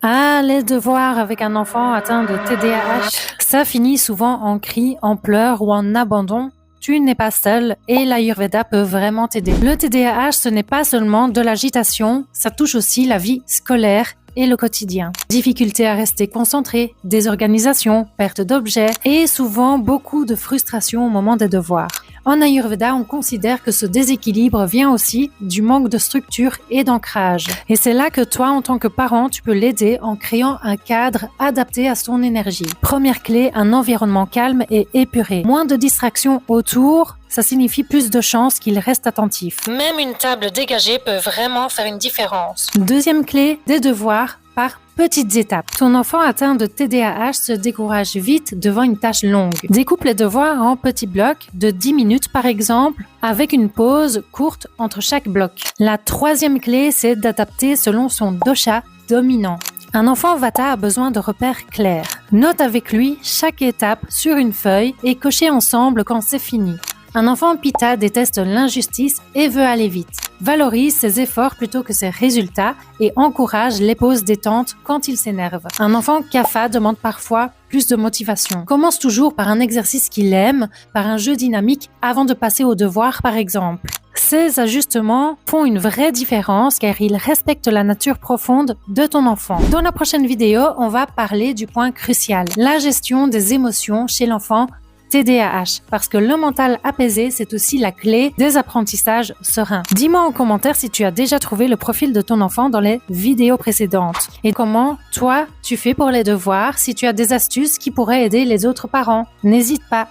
Ah, les devoirs avec un enfant atteint de TDAH, ça finit souvent en cris, en pleurs ou en abandon. Tu n'es pas seul et l'Ayurveda peut vraiment t'aider. Le TDAH, ce n'est pas seulement de l'agitation, ça touche aussi la vie scolaire et le quotidien. Difficulté à rester concentré, désorganisation, perte d'objets et souvent beaucoup de frustration au moment des devoirs. En Ayurveda, on considère que ce déséquilibre vient aussi du manque de structure et d'ancrage. Et c'est là que toi, en tant que parent, tu peux l'aider en créant un cadre adapté à son énergie. Première clé, un environnement calme et épuré. Moins de distractions autour, ça signifie plus de chances qu'il reste attentif. Même une table dégagée peut vraiment faire une différence. Deuxième clé, des devoirs par petites étapes. Ton enfant atteint de TDAH se décourage vite devant une tâche longue. Découpe les devoirs en petits blocs de 10 minutes par exemple, avec une pause courte entre chaque bloc. La troisième clé, c'est d'adapter selon son dosha dominant. Un enfant Vata a besoin de repères clairs. Note avec lui chaque étape sur une feuille et cochez ensemble quand c'est fini. Un enfant Pitta déteste l'injustice et veut aller vite. Valorise ses efforts plutôt que ses résultats et encourage les pauses détente quand il s'énerve. Un enfant Kapha demande parfois plus de motivation. Commence toujours par un exercice qu'il aime, par un jeu dynamique avant de passer au devoir par exemple. Ces ajustements font une vraie différence car ils respectent la nature profonde de ton enfant. Dans la prochaine vidéo, on va parler du point crucial, la gestion des émotions chez l'enfant TDAH, parce que le mental apaisé, c'est aussi la clé des apprentissages sereins. Dis-moi en commentaire si tu as déjà trouvé le profil de ton enfant dans les vidéos précédentes et comment toi, tu fais pour les devoirs, si tu as des astuces qui pourraient aider les autres parents. N'hésite pas.